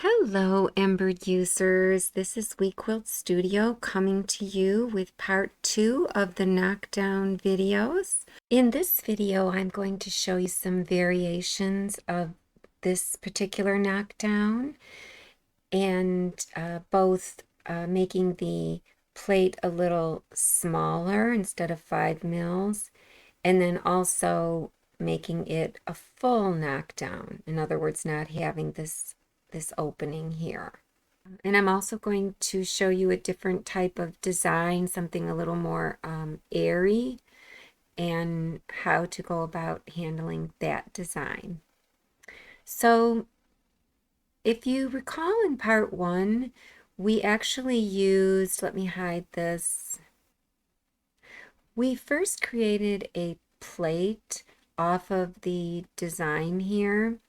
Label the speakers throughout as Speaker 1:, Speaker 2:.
Speaker 1: Hello, Embird users. This is WeQuilt Studio coming to you with part 2 of the knockdown videos. In this video, I'm going to show you some variations of this particular knockdown and both making the plate a little smaller instead of 5 mils, and then also making it a full knockdown. In other words, not having this opening here. And I'm also going to show you a different type of design, something a little more airy, and how to go about handling that design. So if you recall in part 1, we actually used, let me hide this. We first created a plate off of the design here,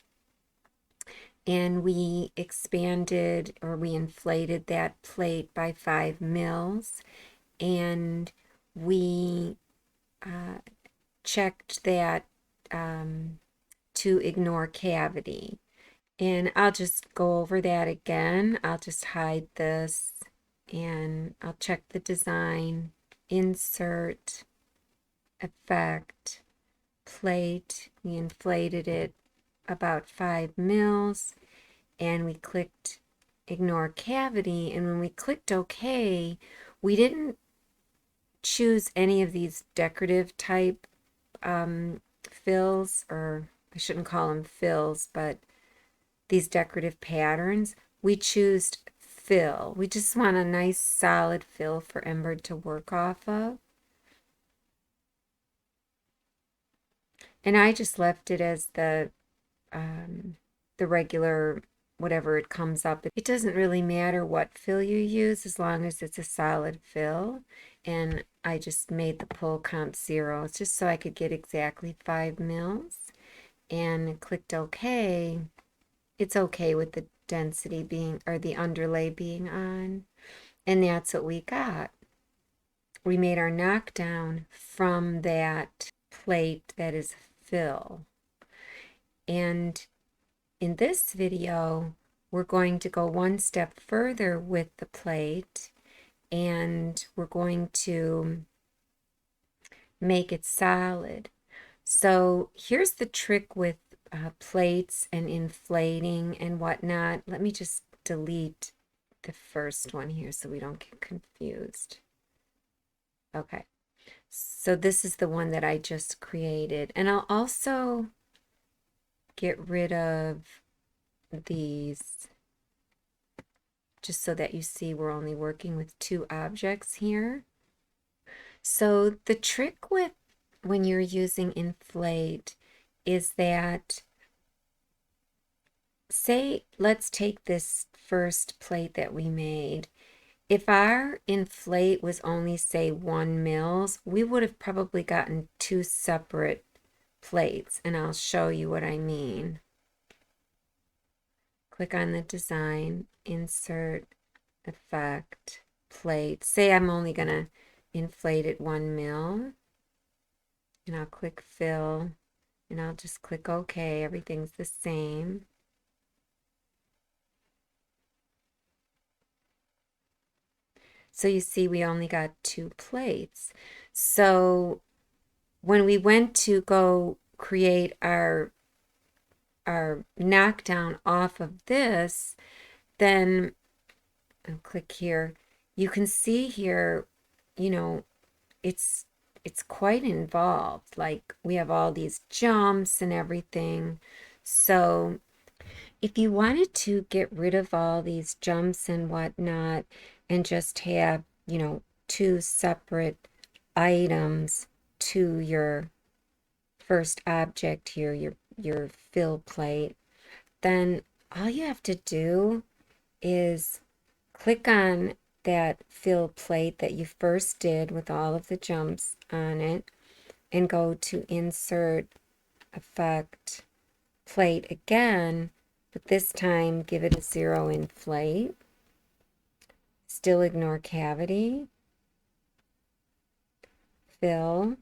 Speaker 1: and we expanded, or we inflated that plate by 5 mils, and we checked that to ignore cavity. And I'll just go over that again. I'll just hide this and I'll check the design, insert, effect, plate. We inflated it about 5 mils, and we clicked ignore cavity, and when we clicked OK, we didn't choose any of these decorative type fills, or I shouldn't call them fills, but these decorative patterns. We choose fill. We just want a nice solid fill for Embird to work off of. And I just left it as the regular, whatever it comes up. It doesn't really matter what fill you use as long as it's a solid fill. And I just made the pull comp 0 just so I could get exactly 5 mils, and clicked OK. It's okay with the density being, or the underlay being on. And that's what we got. We made our knockdown from that plate that is fill. And in this video, we're going to go one step further with the plate, and we're going to make it solid. So here's the trick with plates and inflating and whatnot. Let me just delete the first one here so we don't get confused. Okay, so this is the one that I just created, and I'll also get rid of these just so that you see we're only working with 2 objects here. So the trick with when you're using inflate is that, say, let's take this first plate that we made. If our inflate was only, say, 1 mils, we would have probably gotten 2 separate plates, and I'll show you what I mean. Click on the design, insert, effect, plate. Say I'm only going to inflate it 1 mil, and I'll click fill, and I'll just click OK. Everything's the same. So you see we only got 2 plates. So when we went to go create our knockdown off of this, then I'll click here. You can see here, you know, it's quite involved. Like, we have all these jumps and everything. So if you wanted to get rid of all these jumps and whatnot and just have, 2 separate items to your first object here, your fill plate, then all you have to do is click on that fill plate that you first did with all of the jumps on it, and go to insert, effect, plate again, but this time give it a 0 inflate. Still ignore cavity. Fill.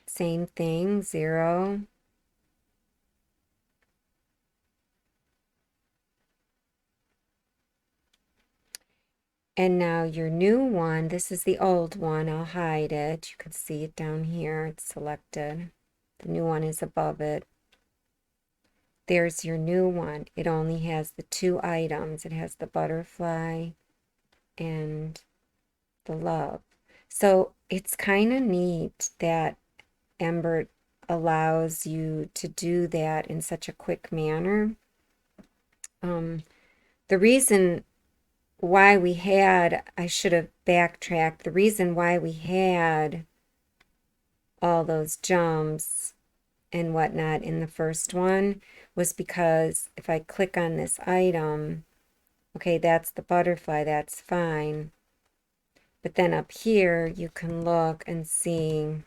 Speaker 1: Same thing, 0. And now your new one, this is the old one. I'll hide it. You can see it down here. It's selected. The new one is above it. There's your new one. It only has the two items. It has the butterfly and the love. So it's kind of neat that Embird allows you to do that in such a quick manner. The reason why we had, I should have backtracked, the reason why we had all those jumps and whatnot in the first one was because if I click on this item, okay, that's the butterfly, that's fine. But then up here, you can look and see,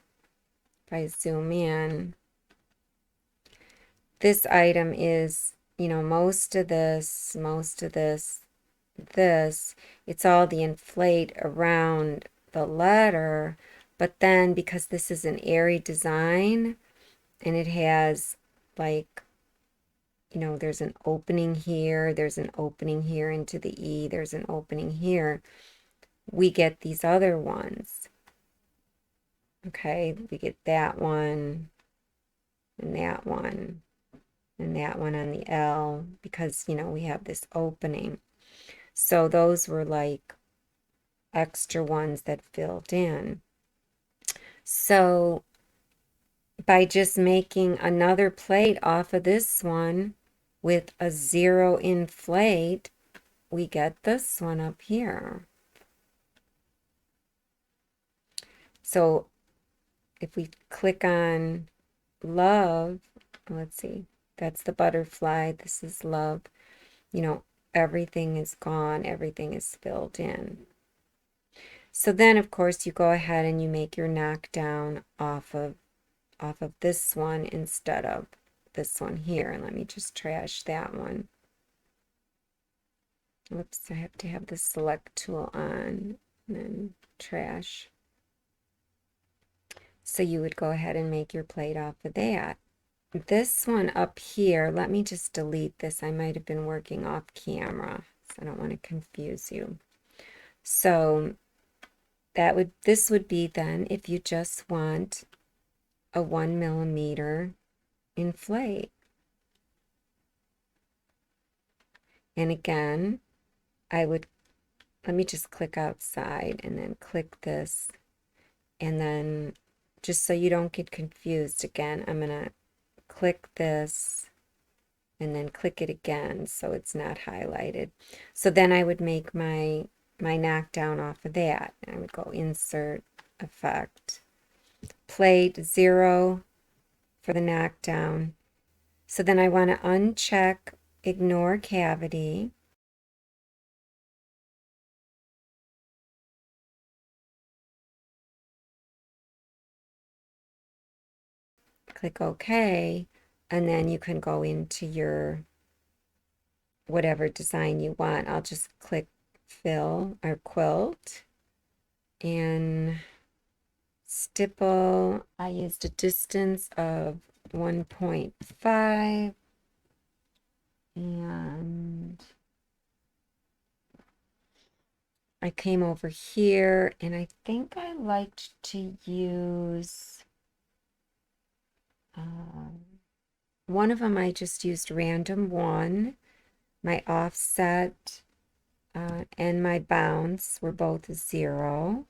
Speaker 1: if I zoom in, this item is, you know, most of this, it's all the inflate around the letter. But then because this is an airy design and it has like, you know, there's an opening here, there's an opening here into the E, there's an opening here, we get these other ones. Okay, we get that one and that one and that one on the L because, you know, we have this opening. So those were like extra ones that filled in. So by just making another plate off of this one with a 0 inflate, we get this one up here. So if we click on love, let's see, that's the butterfly, this is love, you know, everything is gone, everything is filled in. So then of course you go ahead and you make your knockdown off of this one instead of this one here. And let me just trash that one. Whoops, I have to have the select tool on and then trash. So you would go ahead and make your plate off of that. This one up here, let me just delete this. I might have been working off camera, so I don't want to confuse you. So this would be then if you just want a 1 millimeter inflate. And again, let me just click outside and then click this. And then just so you don't get confused again, I'm going to click this and then click it again so it's not highlighted. So then I would make my knockdown off of that. I would go insert, effect, plate 0 for the knockdown. So then I want to uncheck ignore cavity. Click OK, and then you can go into your whatever design you want. I'll just click fill or quilt and stipple. I used a distance of 1.5 and I came over here and I think I liked to use one of them. I just used random 1. My offset and my bounce were both 0.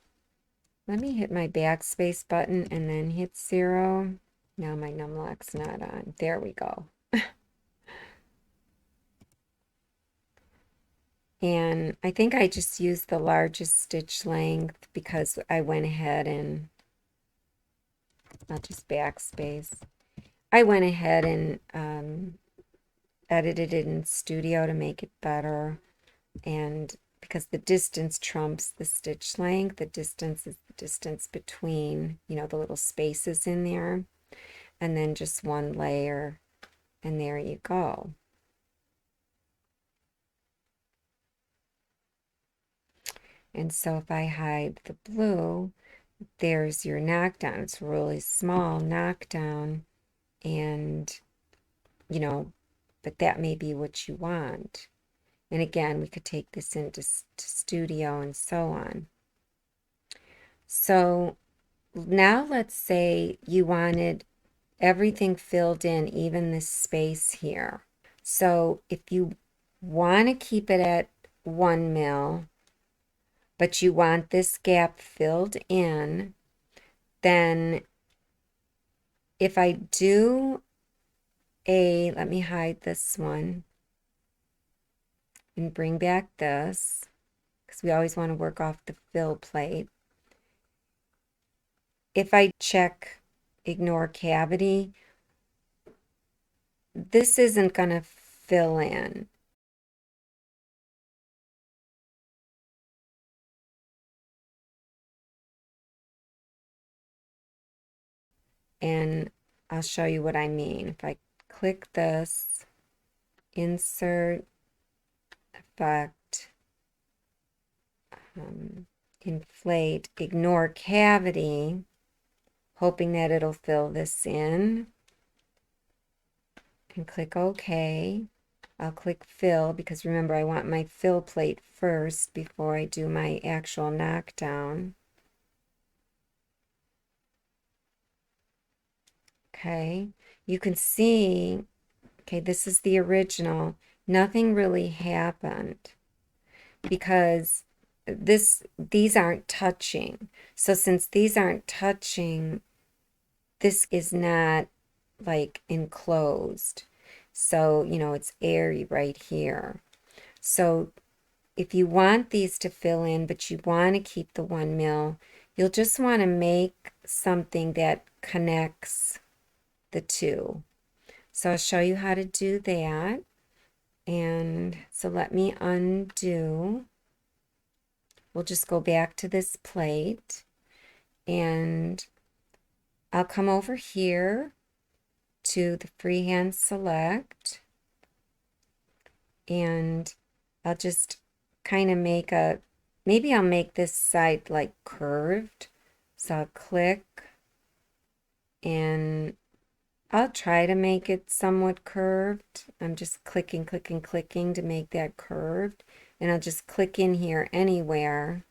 Speaker 1: Let me hit my backspace button and then hit 0. Now my numlock's not on. There we go. And I think I just used the largest stitch length because I went ahead and I'll just backspace. I went ahead and edited it in Studio to make it better. And because the distance trumps the stitch length, the distance is the distance between, you know, the little spaces in there. And then just one layer, and there you go. And so if I hide the blue, there's your knockdown. It's really small knockdown, and, you know, but that may be what you want. And again, we could take this into studio and so on. So now let's say you wanted everything filled in, even this space here. So if you want to keep it at 1 mil, but you want this gap filled in, then if I do let me hide this one and bring back this, because we always want to work off the fill plate. If I check ignore cavity, this isn't going to fill in. And I'll show you what I mean. If I click this, insert, effect, inflate, ignore cavity, hoping that it'll fill this in, and click OK. I'll click fill because remember I want my fill plate first before I do my actual knockdown. Okay, you can see, okay, this is the original. Nothing really happened because these aren't touching. So since these aren't touching, this is not like enclosed. So, you know, it's airy right here. So if you want these to fill in, but you want to keep the 1 mil, you'll just want to make something that connects the two. So I'll show you how to do that. And so let me undo. We'll just go back to this plate and I'll come over here to the freehand select and I'll just kind of make maybe I'll make this side like curved. So I'll click and I'll try to make it somewhat curved. I'm just clicking to make that curved. And I'll just click in here anywhere.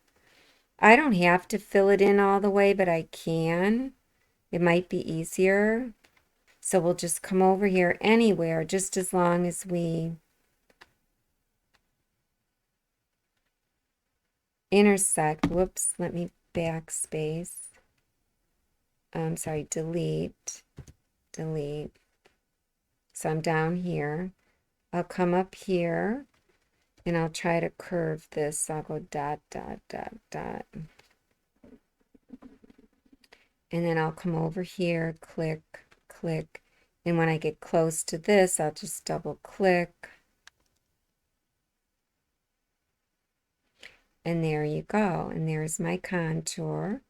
Speaker 1: I don't have to fill it in all the way, but I can. It might be easier. So we'll just come over here anywhere, just as long as we intersect. Whoops, let me backspace. I'm sorry, delete. So I'm down here. I'll come up here and I'll try to curve this. I'll go dot, dot, dot, dot. And then I'll come over here, click, click. And when I get close to this, I'll just double click. And there you go. And there's my contour.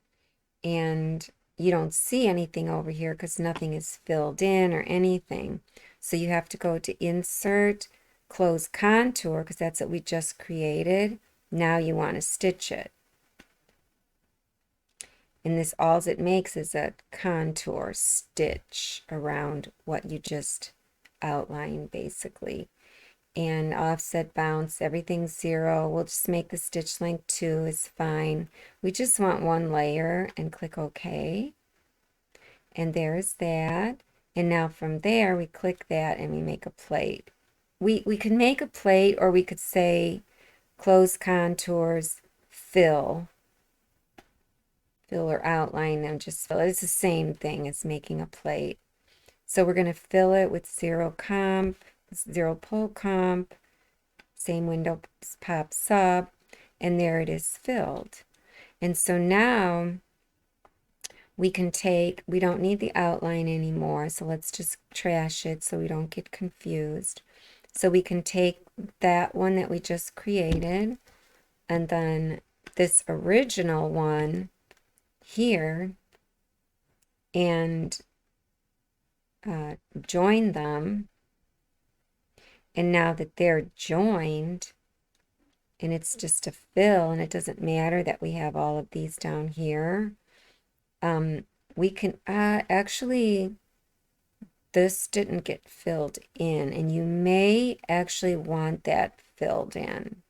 Speaker 1: And you don't see anything over here because nothing is filled in or anything. So you have to go to Insert, Close Contour, because that's what we just created. Now you want to stitch it. And this, all it makes is a contour stitch around what you just outlined, basically. And offset, bounce, everything's 0. We'll just make the stitch length 2 is fine. We just want 1 layer and click OK. And there's that. And now from there, we click that and we make a plate. We can make a plate, or we could say close contours, fill or outline them, just fill it. It's the same thing as making a plate. So we're going to fill it with 0 comp, 0 pull comp, same window pops up, and there it is filled. And so now we can take, we don't need the outline anymore, so let's just trash it so we don't get confused. So we can take that one that we just created, and then this original one here, and join them. And now that they're joined, and it's just a fill, and it doesn't matter that we have all of these down here, we can actually, this didn't get filled in, and you may actually want that filled in.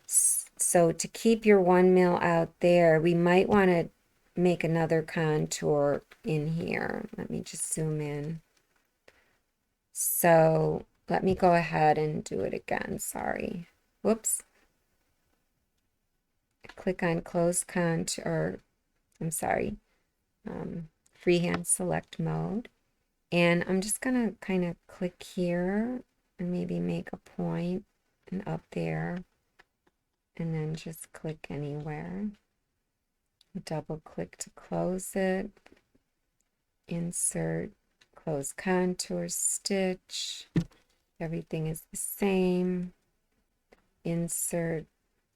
Speaker 1: So to keep your 1 mil out there, we might want to make another contour in here. Let me just zoom in. So let me go ahead and do it again. Sorry. Whoops. Click on close contour, I'm sorry, freehand select mode. And I'm just going to kind of click here and maybe make a point and up there. And then just click anywhere. Double click to close it. Insert, close contour, stitch. Everything is the same. Insert,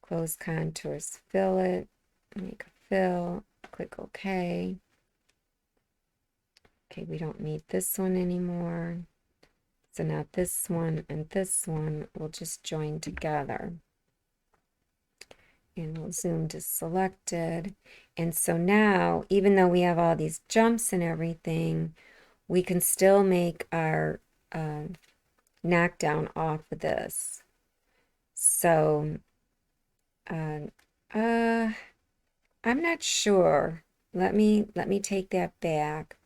Speaker 1: close contours, fill it. Make a fill. Click OK. Okay, we don't need this one anymore. So now this one and this one will just join together. And we'll zoom to selected. And so now, even though we have all these jumps and everything, we can still make our knockdown off of this. So, I'm not sure. Let me take that back.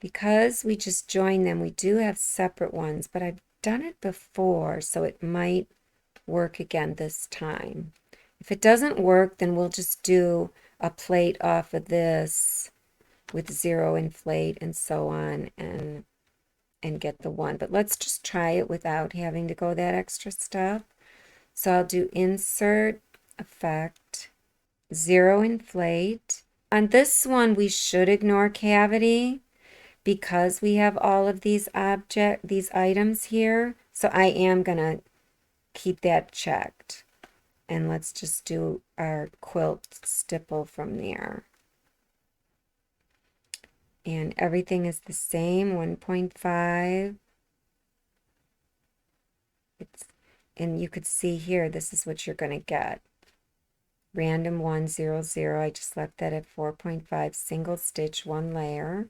Speaker 1: Because we just joined them, we do have separate ones, but I've done it before, so it might work again this time. If it doesn't work, then we'll just do a plate off of this with zero inflate and so on and get the one. But let's just try it without having to go that extra step. So I'll do insert, effect, zero inflate. On this one, we should ignore cavity because we have all of these items here. So I am going to keep that checked. And let's just do our quilt stipple from there. And everything is the same, 1.5. And you could see here, this is what you're going to get. Random 100, I just left that at 4.5, single stitch, one layer.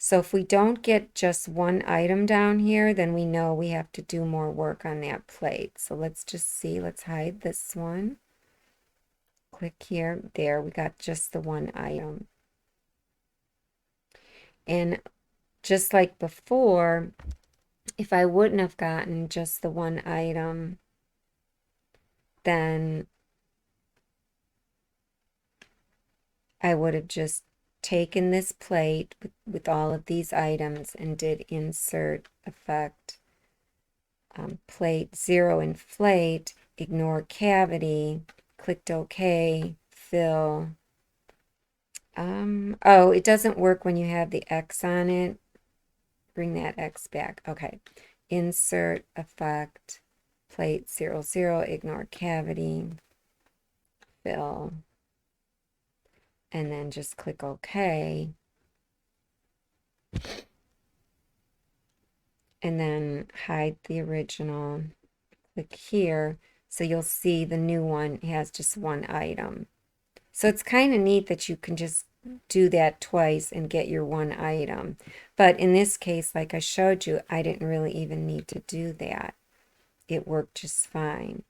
Speaker 1: So if we don't get just one item down here, then we know we have to do more work on that plate. So let's just see, let's hide this one. Click here, there, we got just the one item. And just like before, if I wouldn't have gotten just the one item, then I would have just taken this plate with all of these items and did insert, effect, plate, zero inflate, ignore cavity, clicked OK, fill. Oh, it doesn't work when you have the X on it. Bring that X back. Okay. Insert, effect, plate, 00, ignore cavity, fill. And then just click OK. And then hide the original. Click here. So you'll see the new one has just one item. So it's kind of neat that you can just do that twice and get your one item. But in this case, like I showed you, I didn't really even need to do that. It worked just fine.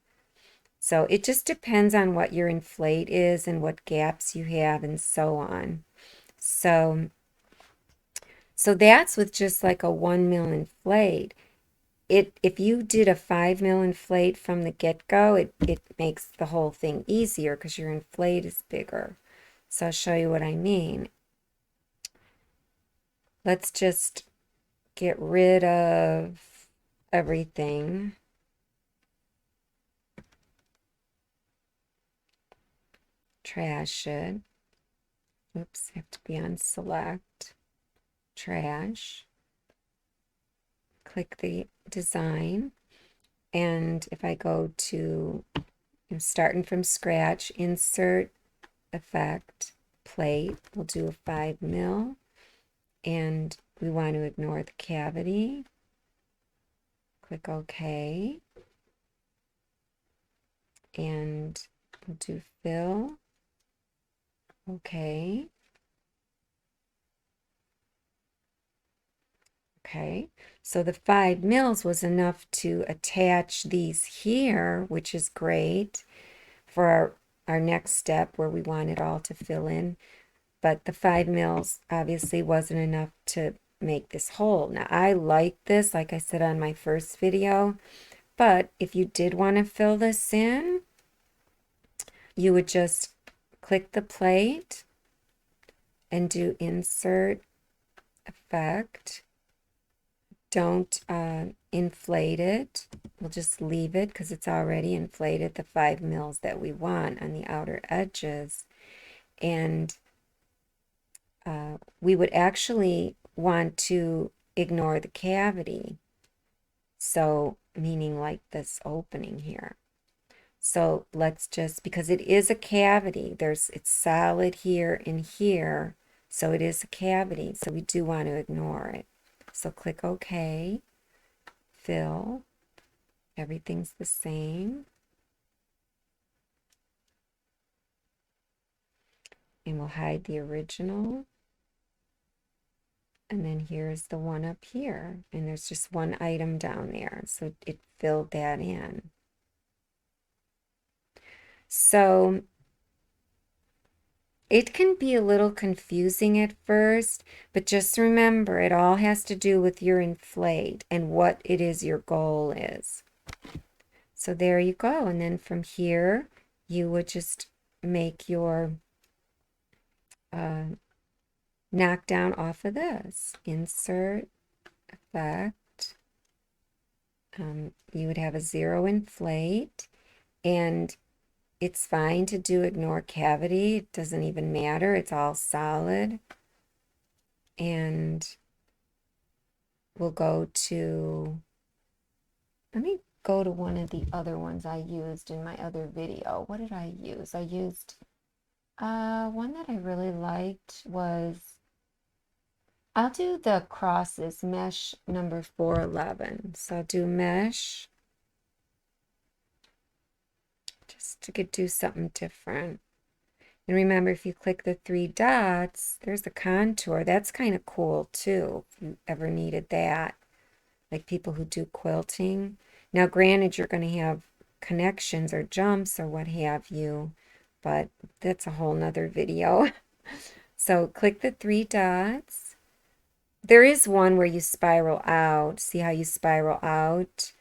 Speaker 1: So it just depends on what your inflate is and what gaps you have and so on. So that's with just like a 1 mil inflate. If you did a 5 mil inflate from the get-go, it makes the whole thing easier because your inflate is bigger. So I'll show you what I mean. Let's just get rid of everything. Trash it. Oops, I have to be on select. Trash. Click the design. And if I go to, I'm starting from scratch, insert, effect, plate, we'll do a 5 mil. And we want to ignore the cavity. Click OK. And we'll do fill. OK. Okay, so the 5 mils was enough to attach these here, which is great for our next step where we want it all to fill in. But the 5 mils obviously wasn't enough to make this hole. Now I like this, like I said on my first video, but if you did want to fill this in, you would just click the plate and do insert effect. Don't inflate it. We'll just leave it because it's already inflated the 5 mils that we want on the outer edges. And we would actually want to ignore the cavity. So, meaning like this opening here. So let's just, because it is a cavity, it's solid here and here. So it is a cavity. So we do want to ignore it. So click OK, fill, everything's the same. And we'll hide the original. And then here's the one up here. And there's just one item down there. So it filled that in. So it can be a little confusing at first, but just remember it all has to do with your inflate and what it is your goal is. So there you go. And then from here, you would just make your knockdown off of this. Insert, effect. You would have a 0 inflate, and it's fine to do ignore cavity. It doesn't even matter. It's all solid. And we'll go to, let me go to one of the other ones I used in my other video. What did I use? I used one that I really liked was, I'll do the crosses, mesh number 411. So I'll do mesh, just to do something different. And remember, if you click the 3 dots, there's the contour. That's kind of cool too, if you ever needed that. Like people who do quilting. Now, granted, you're going to have connections or jumps or what have you, but that's a whole nother video. So click the 3 dots. There is one where you spiral out. See how you spiral out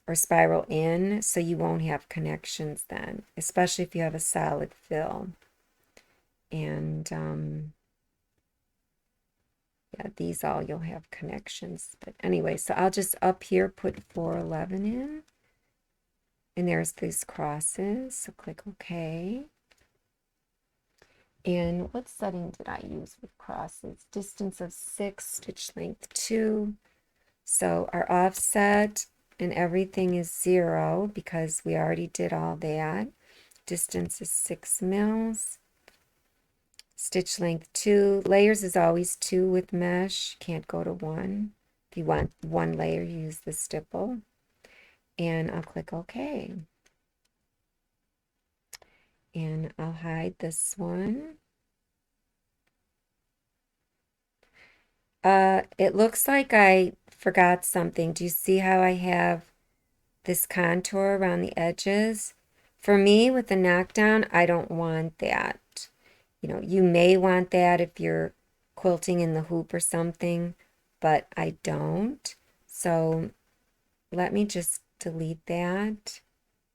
Speaker 1: or spiral in? So you won't have connections then, especially if you have a solid fill. And yeah, these all you'll have connections. But anyway, so I'll just up here put 411 in. And there's these crosses. So click OK. And what setting did I use with crosses? Distance of 6, stitch length 2. So our offset and everything is 0 because we already did all that. Distance is 6 mils. Stitch length 2. Layers is always 2 with mesh. Can't go to 1. If you want 1 layer, use the stipple. And I'll click OK. And I'll hide this one. It looks like I forgot something. Do you see how I have this contour around the edges? For me, with the knockdown, I don't want that. You know, you may want that if you're quilting in the hoop or something, but I don't. So let me just delete that.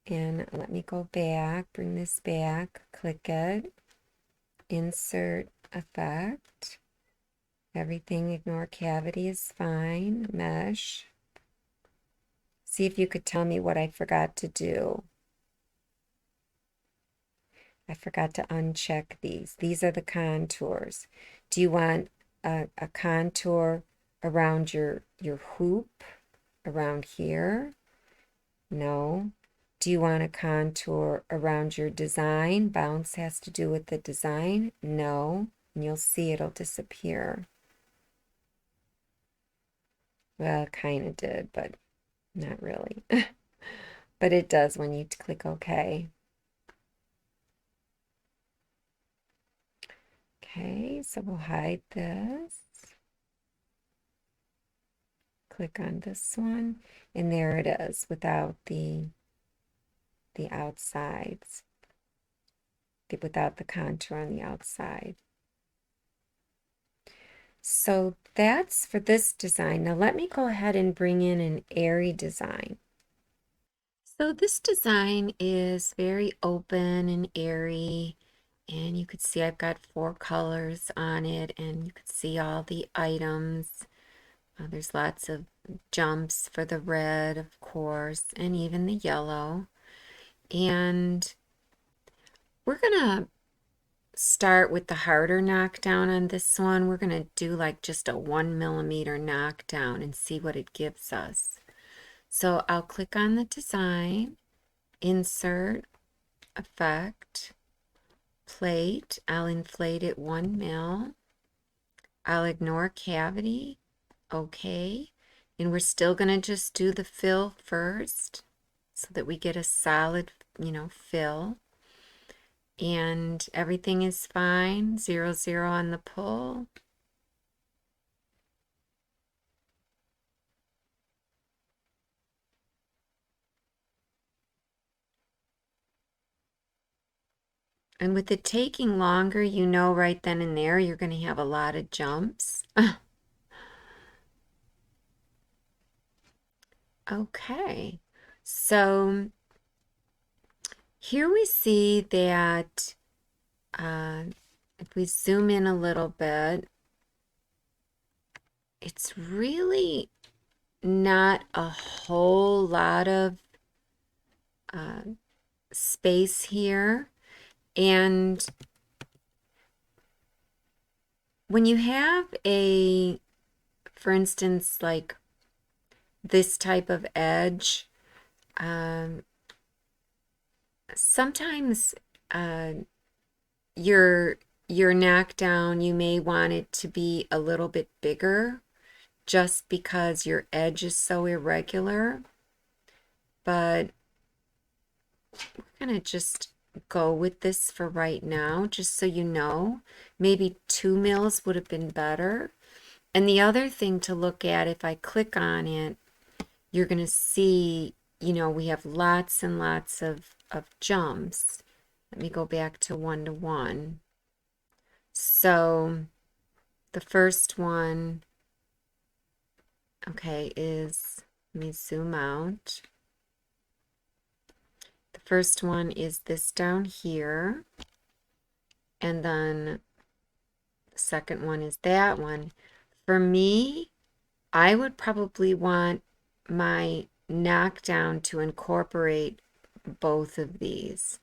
Speaker 1: And let me go back, bring this back, click it, insert effect. Everything, ignore cavity is fine. Mesh. See if you could tell me what I forgot to do. I forgot to uncheck these. These are the contours. Do you want a contour around your hoop, around here? No. Do you want a contour around your design? Bounce has to do with the design? No. And you'll see it'll disappear. Well, it kind of did, but not really. But it does when you click OK. Okay, so we'll hide this. click on this one, and there it is without the outsides, without the contour on the outside. So that's for this design. Now let me go ahead and bring in an airy design. So this design is very open and airy, and you could see I've got 4 colors on it, and you could see all the items. There's lots of jumps for the red, of course, and even the yellow. And we're gonna start with the harder knockdown on this one. We're gonna do like just a 1 millimeter knockdown and see what it gives us. So I'll click on the design, insert, effect, plate. I'll inflate it 1 mil. I'll ignore cavity. Okay. And we're still going to just do the fill first so that we get a solid, fill. And everything is fine. 0, 0 on the pull. And with it taking longer, right then and there, you're going to have a lot of jumps. Okay, so here we see that if we zoom in a little bit, it's really not a whole lot of space here. And when you have for instance, like this type of edge, sometimes your knockdown, you may want it to be a little bit bigger just because your edge is so irregular. But we're going to just go with this for right now, just so you know. Maybe 2 mils would have been better. And the other thing to look at, if I click on it, you're going to see, we have lots and lots of jumps. Let me go back to 1 to 1. So the first one, okay, let me zoom out. The first one is this down here. And then the second one is that one. For me, I would probably want my knockdown to incorporate both of these.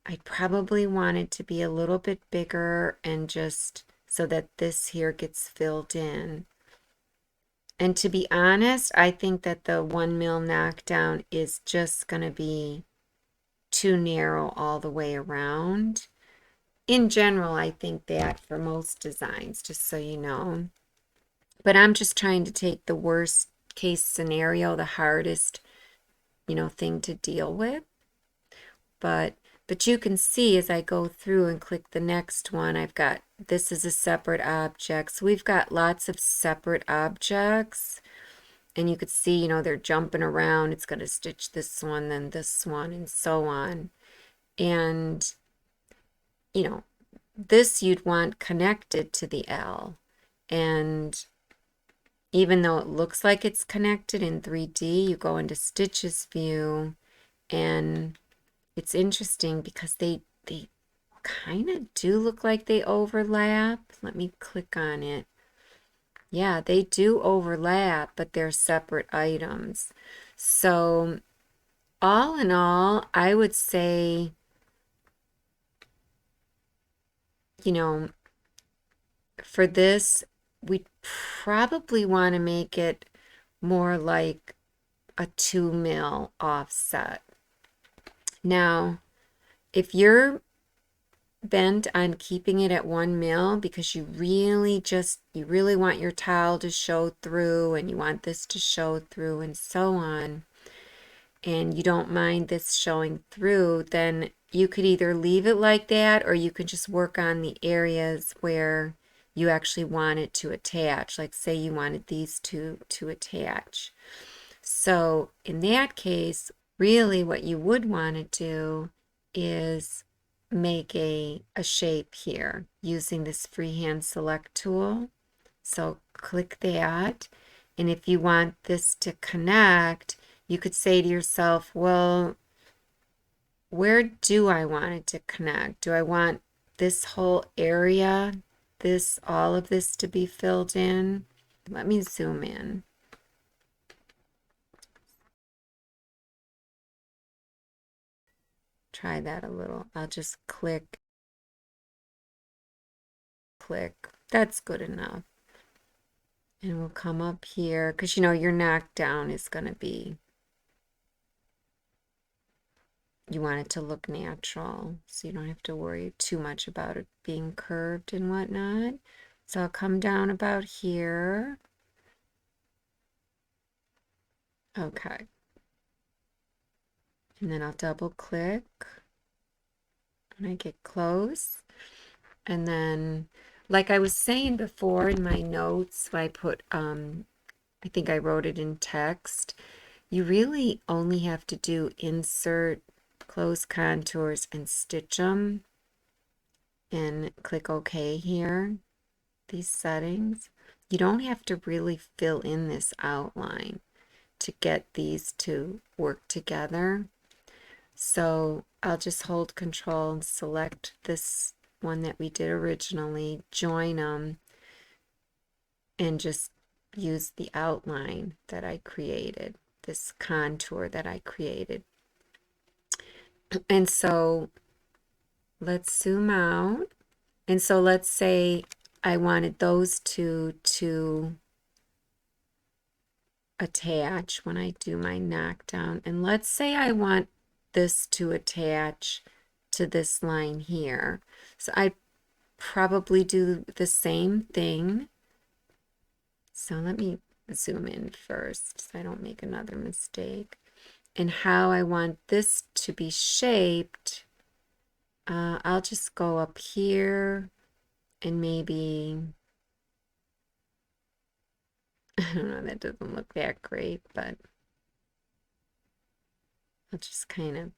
Speaker 1: I'd probably want it to be a little bit bigger and just so that this here gets filled in. And to be honest, I think that the 1 mil knockdown is just going to be too narrow all the way around. In general, I think that for most designs, just so you know. But I'm just trying to take the worst case scenario, the hardest, thing to deal with. But you can see as I go through and click the next one, I've got, this is a separate object. So we've got lots of separate objects. And you could see, they're jumping around. It's going to stitch this one, then this one, and so on. And, this you'd want connected to the L. And even though it looks like it's connected in 3D, you go into Stitches View, and it's interesting because they kind of do look like they overlap. Let me click on it. Yeah, they do overlap, but they're separate items. So all in all, I would say, for this, we probably want to make it more like a 2 mil offset. Now, if you're bent on keeping it at 1 mil because you really want your tile to show through and you want this to show through and so on, and you don't mind this showing through, then you could either leave it like that or you could just work on the areas where you actually want it to attach. Like say you wanted these two to attach. So in that case, really what you would want to do is make a shape here using this freehand select tool. So click that. And if you want this to connect, you could say to yourself, well, where do I want it to connect? Do I want this whole area, all of this to be filled in? Let me zoom in. Try that a little. I'll just click. That's good enough. And we'll come up here because you know your knockdown is going to be, you want it to look natural, so you don't have to worry too much about it being curved and whatnot. So I'll come down about here. Okay. And then I'll double click when I get close. And then, like I was saying before in my notes, I put, I think I wrote it in text, you really only have to do insert, close contours, and stitch them. And click OK here, these settings. You don't have to really fill in this outline to get these to work together. So I'll just hold Control and select this one that we did originally, join them, and just use the outline that I created, this contour that I created. And so let's zoom out. And so let's say I wanted those two to attach when I do my knockdown. And let's say I want this to attach to this line here. So I probably do the same thing. So let me zoom in first so I don't make another mistake. And how I want this to be shaped, I'll just go up here and maybe, I don't know, that doesn't look that great, but I'll just kind of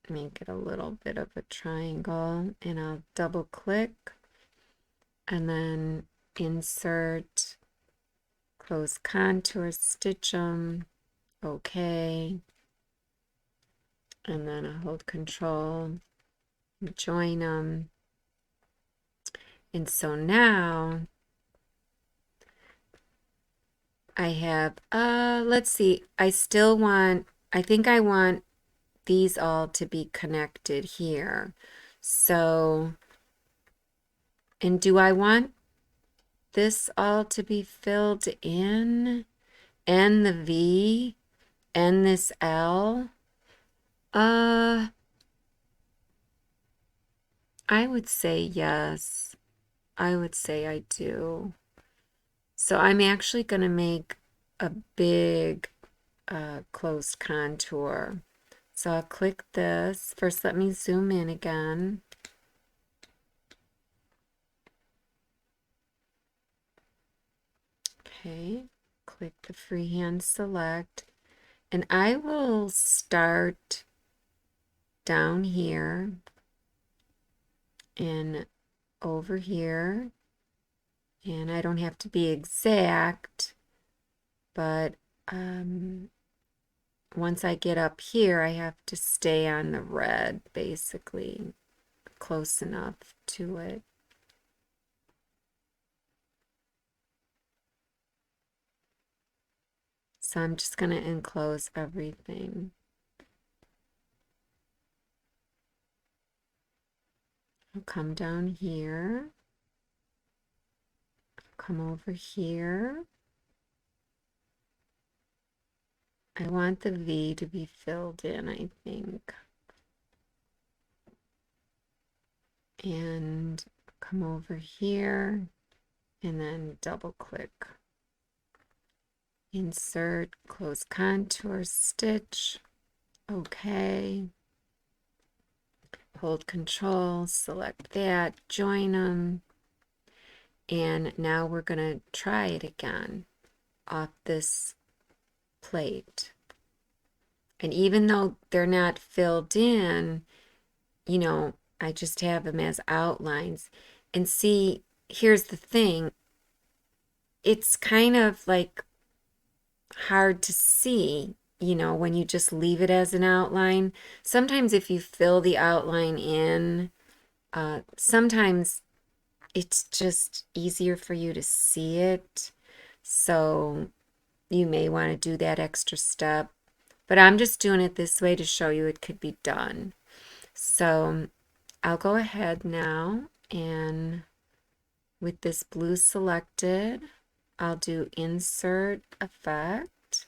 Speaker 1: make it a little bit of a triangle, and I'll double click and then insert, close contour, stitch them, okay, and then I hold Control, join them. And so now I have, let's see, I think I want these all to be connected here. So, and do I want this all to be filled in? And the V and this L? I would say yes. I would say I do. So I'm actually going to make a big closed contour. So I'll click this. First, let me zoom in again. Okay, click the freehand select. And I will start down here and over here. And I don't have to be exact, but once I get up here, I have to stay on the red, basically, close enough to it. So I'm just going to enclose everything. I'll come down here, come over here. I want the V to be filled in, I think. And come over here and then double click. Insert, close contour, stitch. Okay. Hold Control, select that, join them. And now we're going to try it again off this plate. And even though they're not filled in, you know, I just have them as outlines. And see, here's the thing. It's kind of like hard to see, you know, when you just leave it as an outline. Sometimes if you fill the outline in, sometimes it's just easier for you to see it. So you may want to do that extra step. But I'm just doing it this way to show you it could be done. So I'll go ahead now, and with this blue selected, I'll do Insert Effect.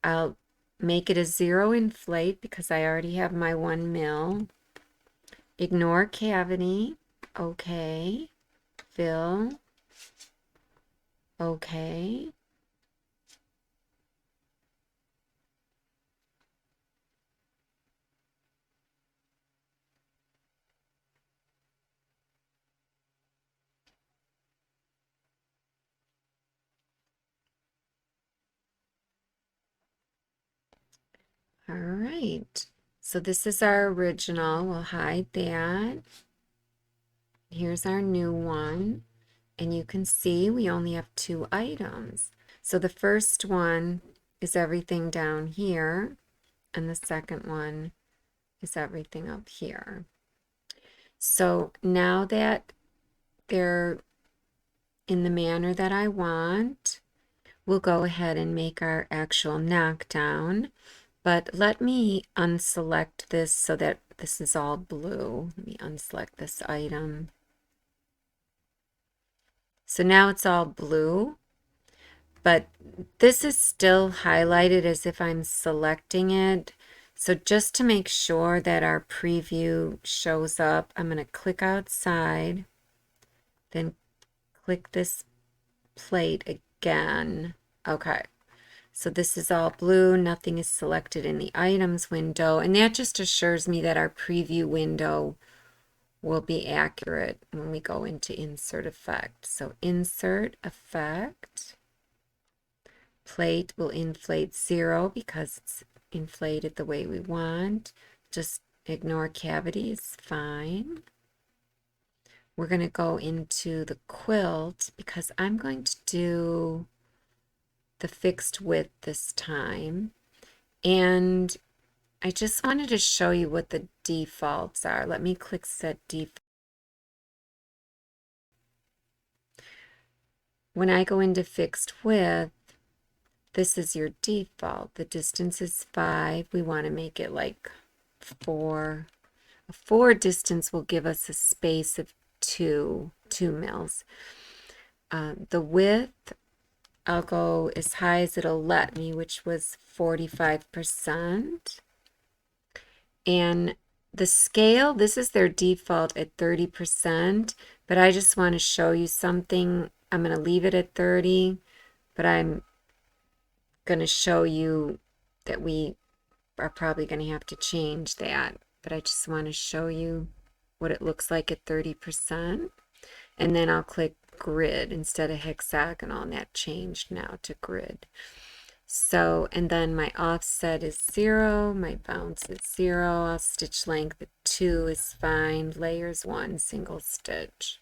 Speaker 1: I'll make it a 0 inflate because I already have my 1 mil. Ignore cavity. Okay. Fill. Okay. All right. So this is our original. We'll hide that. Here's our new one. And you can see we only have 2 items. So the first one is everything down here, and the second one is everything up here. So now that they're in the manner that I want, we'll go ahead and make our actual knockdown. But let me unselect this so that this is all blue. Let me unselect this item. So now it's all blue, but this is still highlighted as if I'm selecting it. So just to make sure that our preview shows up, I'm going to click outside, then click this plate again. Okay. So this is all blue, nothing is selected in the items window, and that just assures me that our preview window will be accurate when we go into Insert Effect. So Insert Effect, plate will inflate 0 because it's inflated the way we want. Just ignore cavities, fine. We're going to go into the quilt because I'm going to do the fixed width this time, and I just wanted to show you what the defaults are. Let me click Set Default. When I go into fixed width, this is your default. The distance is 5. We want to make it like 4. A 4 distance will give us a space of 2 mils. The width, I'll go as high as it'll let me, which was 45%. And the scale, this is their default at 30%, but I just want to show you something. I'm going to leave it at 30, but I'm going to show you that we are probably going to have to change that. But I just want to show you what it looks like at 30%. And then I'll click grid instead of hexagonal, and that changed now to grid. So, and then my offset is 0, my bounce is 0, I'll stitch length at 2 is fine, layers 1, single stitch.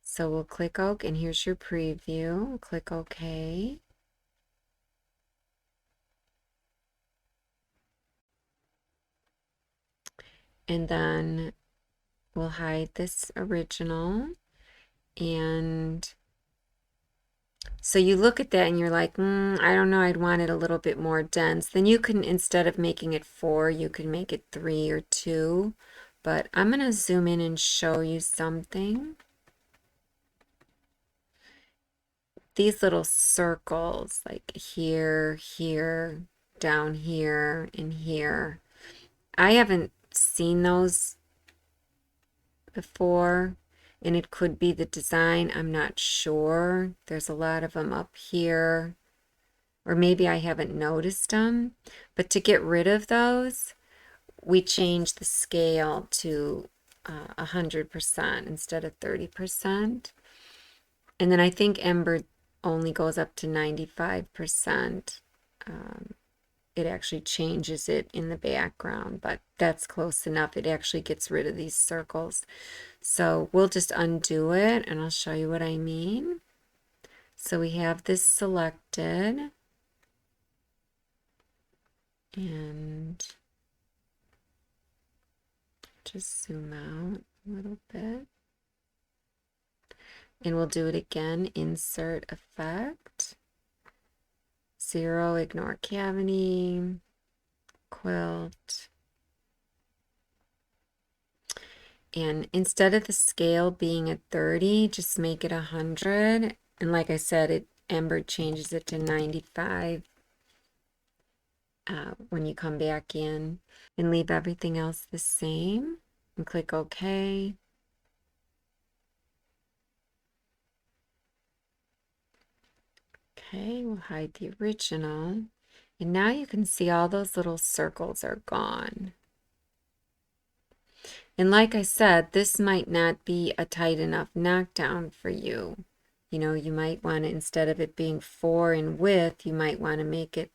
Speaker 1: So we'll click OK, and here's your preview. We'll click OK. And then we'll hide this original, and so you look at that and you're like, I don't know, I'd want it a little bit more dense. Then you can, instead of making it 4, you can make it 3 or 2. But I'm going to zoom in and show you something. These little circles, like here, here, down here, and here. I haven't seen those before. And it could be the design, I'm not sure. There's a lot of them up here, or maybe I haven't noticed them. But to get rid of those, we change the scale to 100% instead of 30%. And then I think Embird only goes up to 95%. It actually changes it in the background, but that's close enough. It actually gets rid of these circles. So we'll just undo it and I'll show you what I mean. So we have this selected and just zoom out a little bit. And we'll do it again, insert effect, 0, ignore cavity, quilt. And instead of the scale being at 30, just make it 100. And like I said, Embird changes it to 95 when you come back in. And leave everything else the same. And click OK. Okay, we'll hide the original. And now you can see all those little circles are gone. And like I said, this might not be a tight enough knockdown for you. You know, you might want to, instead of it being 4 in width, you might want to make it,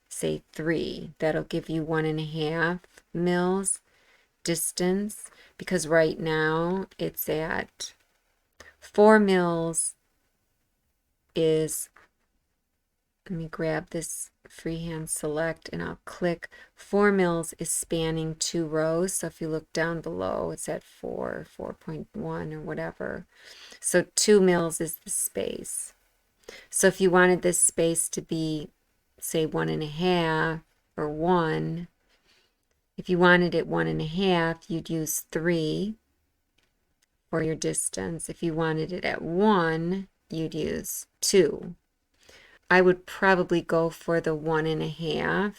Speaker 1: say, 3. That'll give you 1.5 mils distance, because right now it's at 4 mils is, let me grab this freehand select and I'll click. 4 mils is spanning 2 rows. So if you look down below, it's at 4.1 or whatever. So 2 mils is the space. So if you wanted this space to be, say, 1.5 or 1, if you wanted it 1.5, you'd use 3 for your distance. If you wanted it at 1, you'd use 2. I would probably go for the 1.5,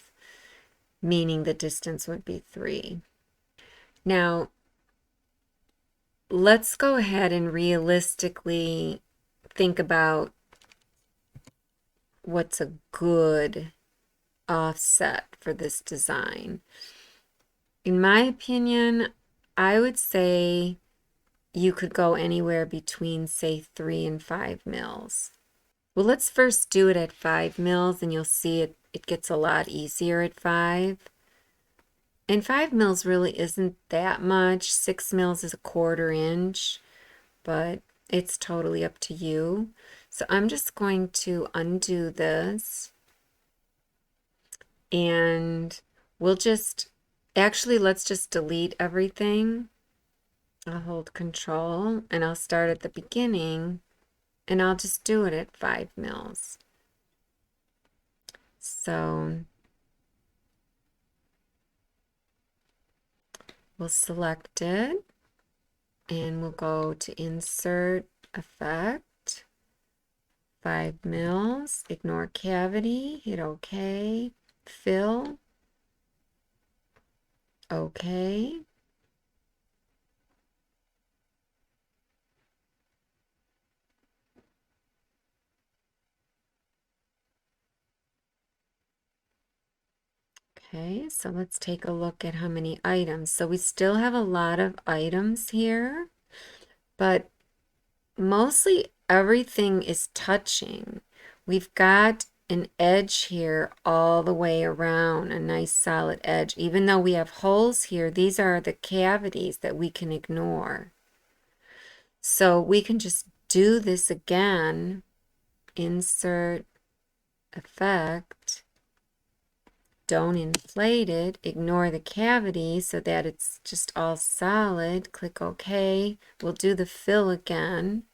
Speaker 1: meaning the distance would be 3. Now, let's go ahead and realistically think about what's a good offset for this design. In my opinion, I would say you could go anywhere between, say, 3 and 5 mils. Well, let's first do it at 5 mils, and you'll see it gets a lot easier at 5. And 5 mils really isn't that much. 6 mils is a 1/4 inch, but it's totally up to you. So I'm just going to undo this, and we'll just, actually, let's just delete everything. I'll hold Control, and I'll start at the beginning. And I'll just do it at 5 mils. So we'll select it and we'll go to Insert, Effect, 5 mils, ignore cavity, hit OK, fill, OK. Okay, so let's take a look at how many items. So we still have a lot of items here, but mostly everything is touching. We've got an edge here all the way around, a nice solid edge. Even though we have holes here, these are the cavities that we can ignore. So we can just do this again, insert, effect, don't inflate it, ignore the cavity so that it's just all solid, click OK. We'll do the fill again.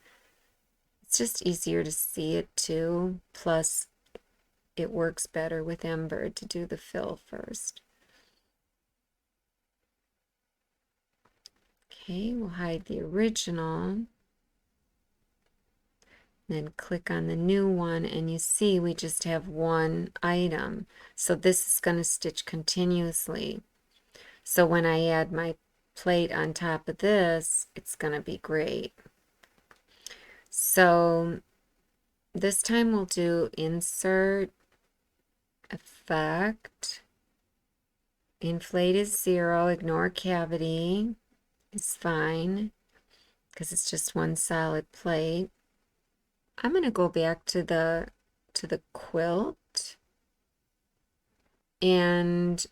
Speaker 1: It's just easier to see it too, plus it works better with Embird to do the fill first. Okay, we'll hide the original. Then click on the new one and you see we just have one item. So this is going to stitch continuously. So when I add my plate on top of this, it's going to be great. So this time we'll do insert, effect, inflate is 0, ignore cavity is fine because it's just one solid plate. I'm going to go back to the quilt, and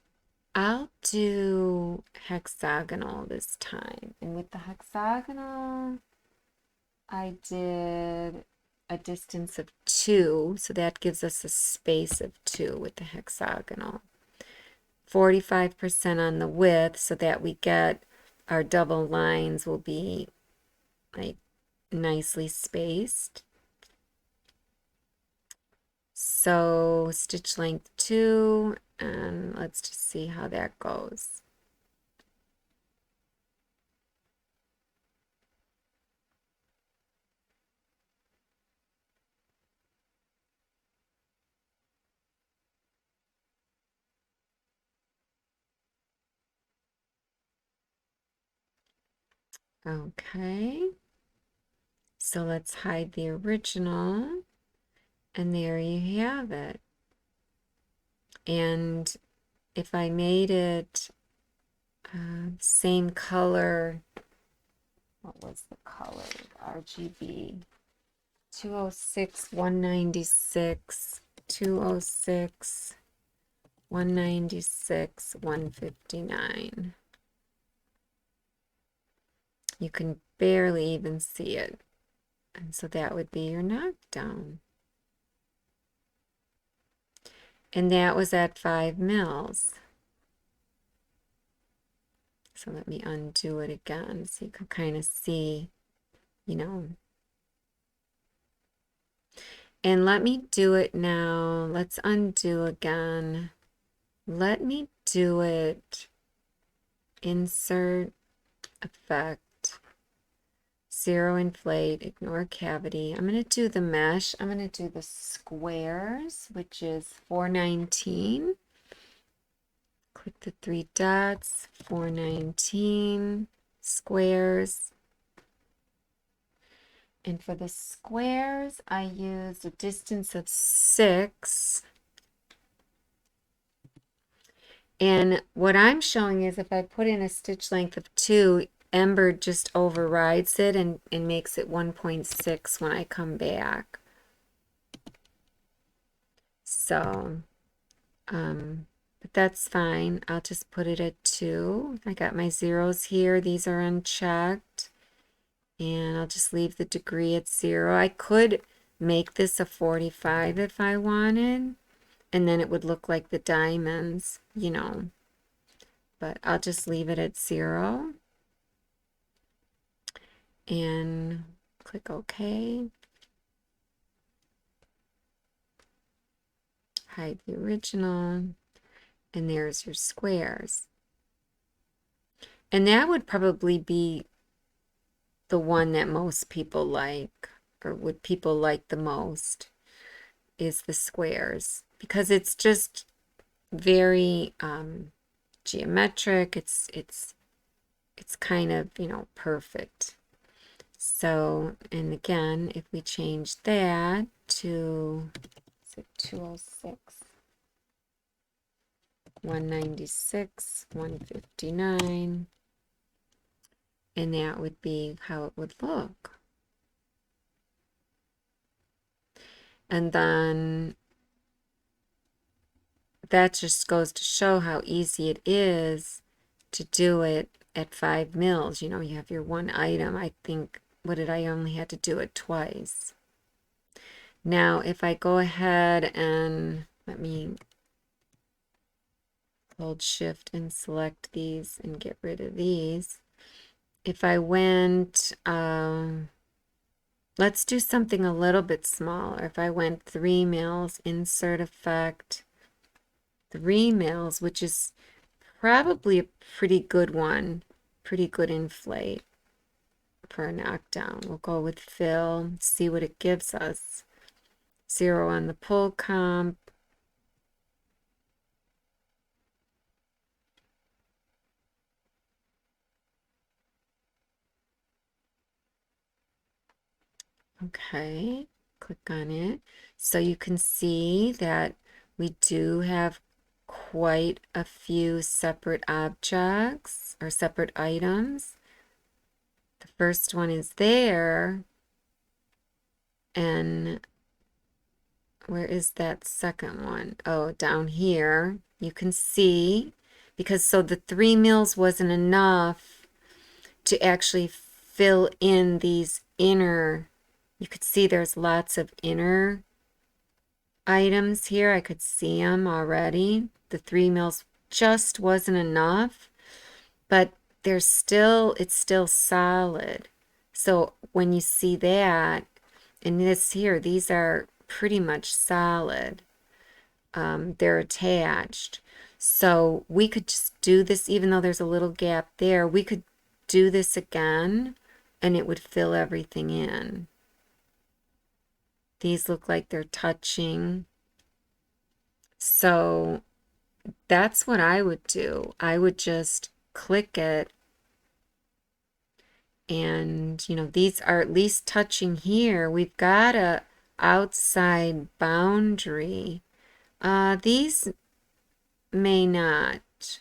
Speaker 1: I'll do hexagonal this time. And with the hexagonal, I did a distance of 2, so that gives us a space of 2 with the hexagonal. 45% on the width, so that we get our double lines will be like nicely spaced. So stitch length 2, and let's just see how that goes. Okay, so let's hide the original, and there you have it. And if I made it same color, what was the color? RGB 206, 196, 206, 196, 159. You can barely even see it. And so that would be your knockdown. And that was at 5 mils. So let me undo it again so you can kind of see, you know. And let me do it now. Let's undo again. Let me do it. Insert, effect, zero inflate, ignore cavity. I'm going to do the mesh. I'm going to do the squares, which is 419. Click the 3 dots, 419, squares. And for the squares, I used a distance of 6. And what I'm showing is if I put in a stitch length of 2, Embird just overrides it and makes it 1.6 when I come back. So, but that's fine. I'll just put it at 2. I got my zeros here. These are unchecked. And I'll just leave the degree at 0. I could make this a 45 if I wanted, and then it would look like the diamonds, you know. But I'll just leave it at 0. And click OK. Hide the original. And there's your squares. And that would probably be the one that most people like, or would people like the most, is the squares, because it's just very geometric. It's kind of, you know, perfect. So, and again, if we change that to 206, 196, 159, and that would be how it would look. And then that just goes to show how easy it is to do it at 5 mils. You know, you have your one item. I think, what did I only had to do it twice. Now, if I go ahead and let me hold shift and select these and get rid of these. If I went, let's do something a little bit smaller. If I went 3 mils, insert effect, 3 mils, which is probably a pretty good one, pretty good inflate for a knockdown. We'll go with fill, see what it gives us. 0 on the pull comp. Okay, click on it. So you can see that we do have quite a few separate objects or separate items. The first one is there, And where is that second one? Oh, down here. You can see, because so the 3 mils wasn't enough to actually fill in these inner, you could see there's lots of inner items here. I could see them already. The 3 mils just wasn't enough, but it's still solid. So when you see that, and this here, these are pretty much solid. They're attached. So we could just do this, even though there's a little gap there, we could do this again and it would fill everything in. These look like they're touching. So that's what I would do. I would just click it, and you know, these are at least touching here. We've got a outside boundary. These may not.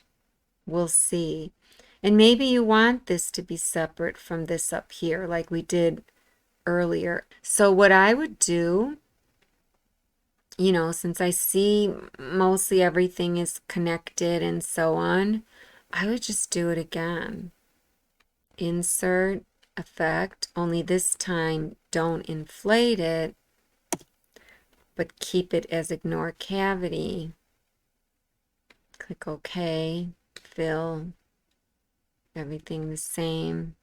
Speaker 1: We'll see. And maybe you want this to be separate from this up here like we did earlier. So what I would do, you know, since I see mostly everything is connected and so on, I would just do it again. Insert, effect, only this time don't inflate it, but keep it as ignore cavity. Click OK, fill, everything the same.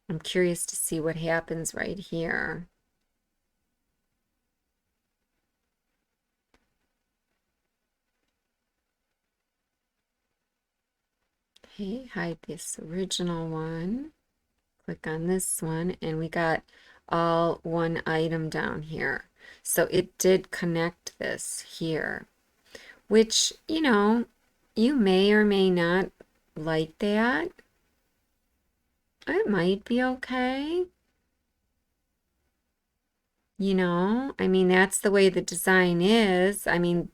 Speaker 1: I'm curious to see what happens right here. Okay, hide this original one. Click on this one, and we got all one item down here. So it did connect this here, which, you know, you may or may not like that. It might be okay. You know, I mean, that's the way the design is. I mean,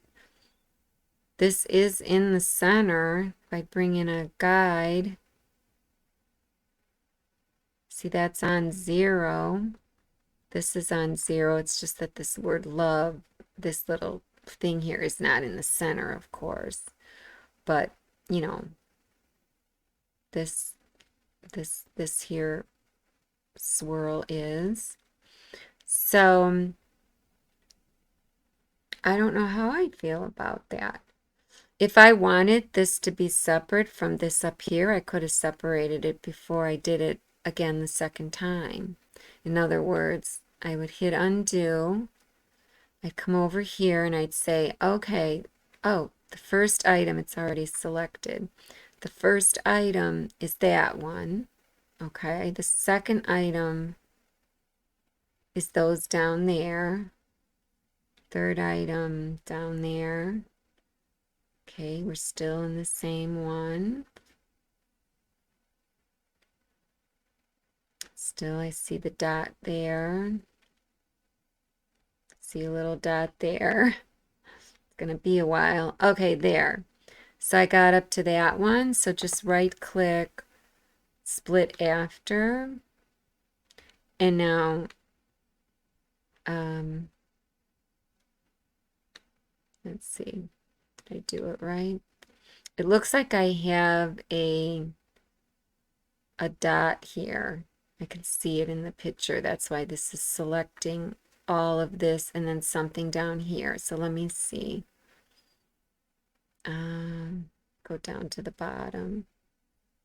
Speaker 1: this is in the center. If I bring in a guide, see that's on 0. This is on 0. It's just that this word love, this little thing here is not in the center, of course. But, you know, this here swirl is. So I don't know how I feel about that. If I wanted this to be separate from this up here, I could have separated it before I did it again the second time. In other words, I would hit undo. I'd come over here and I'd say, okay, oh, the first item, it's already selected. The first item is that one. Okay, the second item is those down there. Third item down there. Okay, we're still in the same one. Still, I see the dot there. See a little dot there. It's going to be a while. Okay, there. So I got up to that one. So just right click, split after. And now, let's see. Did I do it right? It looks like I have a dot here. I can see it in the picture. That's why this is selecting all of this and then something down here. So let me see. Go down to the bottom.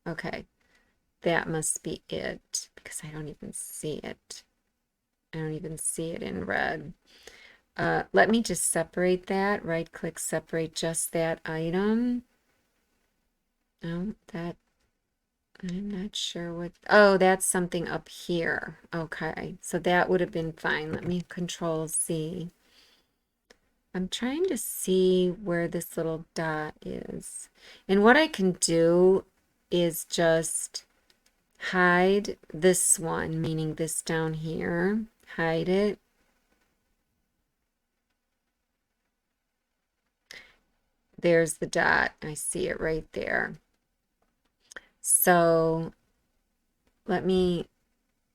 Speaker 1: Okay, that must be it because I don't even see it. I don't even see it in red. Let me just separate that. Right click, separate just that item. No, that I'm not sure what. Oh, that's something up here. Okay, so that would have been fine. Let me control C. I'm trying to see where this little dot is. And what I can do is just hide this one, meaning this down here. Hide it. There's the dot. I see it right there. So let me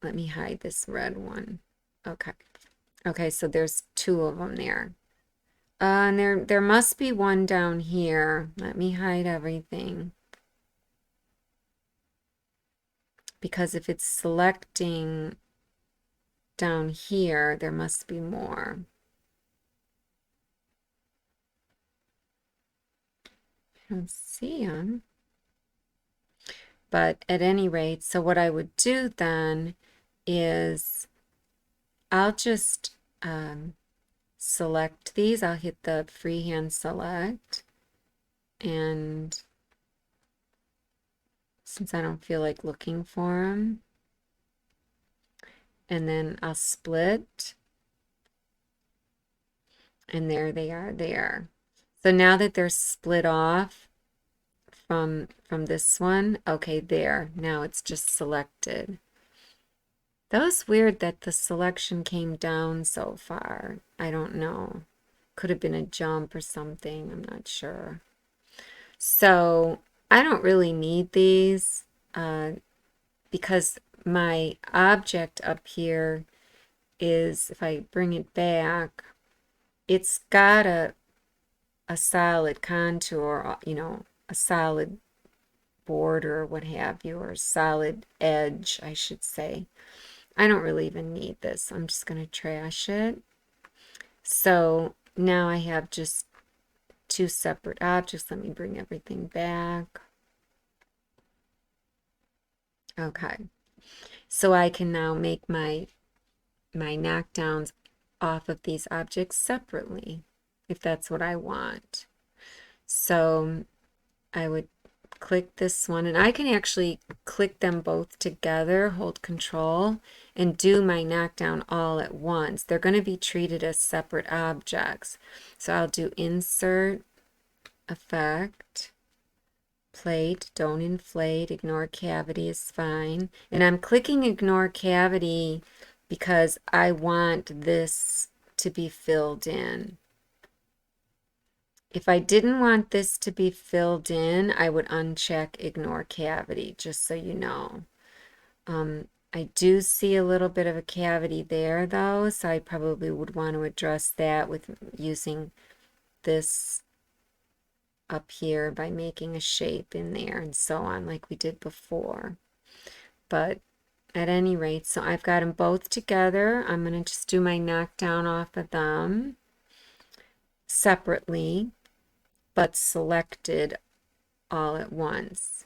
Speaker 1: let me hide this red one. Okay. Okay, so there's two of them there. And there must be one down here. Let me hide everything. Because if it's selecting down here, there must be more. I don't see them. But at any rate, so what I would do then is I'll just select these. I'll hit the freehand select. And since I don't feel like looking for them, and then I'll split. And there they are there. So now that they're split off from this one, okay, there. Now it's just selected. That was weird that the selection came down so far. I don't know. Could have been a jump or something. I'm not sure. So I don't really need these because my object up here is, if I bring it back, it's got a solid contour, you know, a solid border or what have you, or solid edge, I should say. I don't really even need this. I'm just going to trash it. So now I have just two separate objects. Let me bring everything back. Okay. So I can now make my knockdowns off of these objects separately, if that's what I want. So I would click this one, and I can actually click them both together, hold control, and do my knockdown all at once. They're going to be treated as separate objects. So I'll do insert, effect, plate, don't inflate, ignore cavity is fine. And I'm clicking ignore cavity because I want this to be filled in. If I didn't want this to be filled in, I would uncheck ignore cavity, just so you know. I do see a little bit of a cavity there though, so I probably would want to address that with using this up here by making a shape in there and so on, like we did before. But at any rate, so I've got them both together. I'm going to just do my knockdown off of them separately, but selected all at once.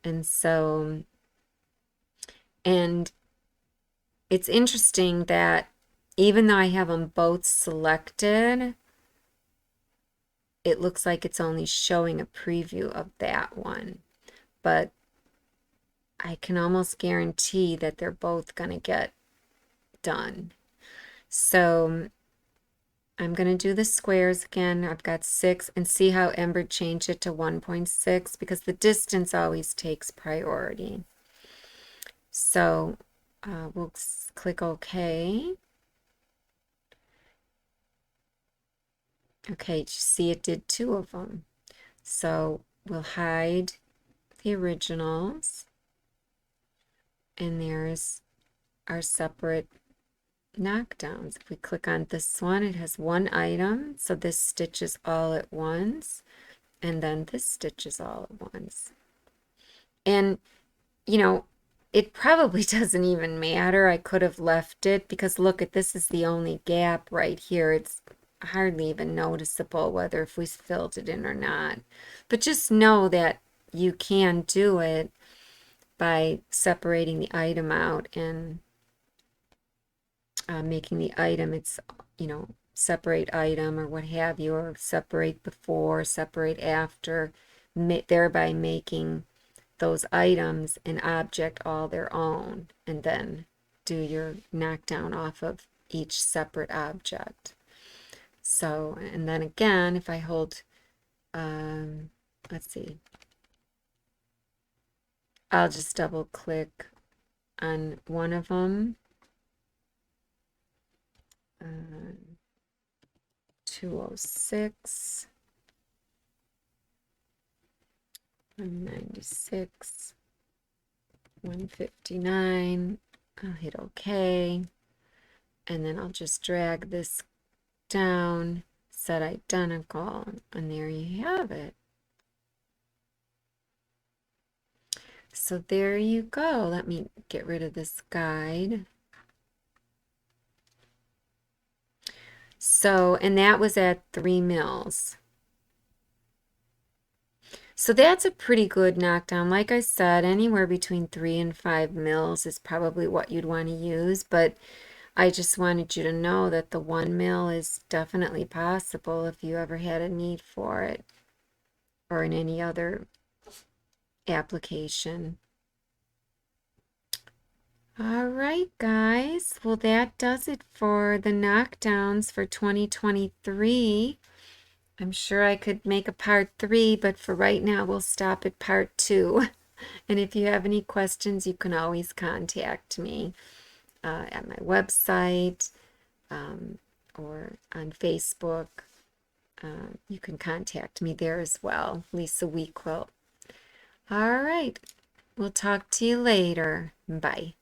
Speaker 1: And so, and it's interesting that even though I have them both selected, it looks like it's only showing a preview of that one. But I can almost guarantee that they're both going to get done. So I'm going to do the squares again. I've got 6, and see how Embird changed it to 1.6 because the distance always takes priority. So we'll click OK. Okay, you see it did 2 of them. So we'll hide the originals. And there's our separate knockdowns. If we click on this one, it has one item. So this stitches all at once. And then this stitches all at once. And, you know, it probably doesn't even matter. I could have left it because look at this is the only gap right here. It's hardly even noticeable whether if we filled it in or not. But just know that you can do it by separating the item out and making the item, it's, you know, separate item or what have you, or separate before, separate after, thereby making those items an object all their own, and then do your knockdown off of each separate object. So, and then again, if I hold, let's see, I'll just double click on one of them. 206, 196, 159, I'll hit OK, and then I'll just drag this down, set identical, and there you have it. So there you go. Let me get rid of this guide. So, and that was at 3 mils. So that's a pretty good knockdown. Like I said, anywhere between 3 and 5 mils is probably what you'd want to use, but I just wanted you to know that the 1 mil is definitely possible if you ever had a need for it or in any other application. All right, guys. Well, that does it for the knockdowns for 2023. I'm sure I could make a part 3, but for right now, we'll stop at part 2. And if you have any questions, you can always contact me at my website or on Facebook. You can contact me there as well, Lisa WeQuilt. All right. We'll talk to you later. Bye.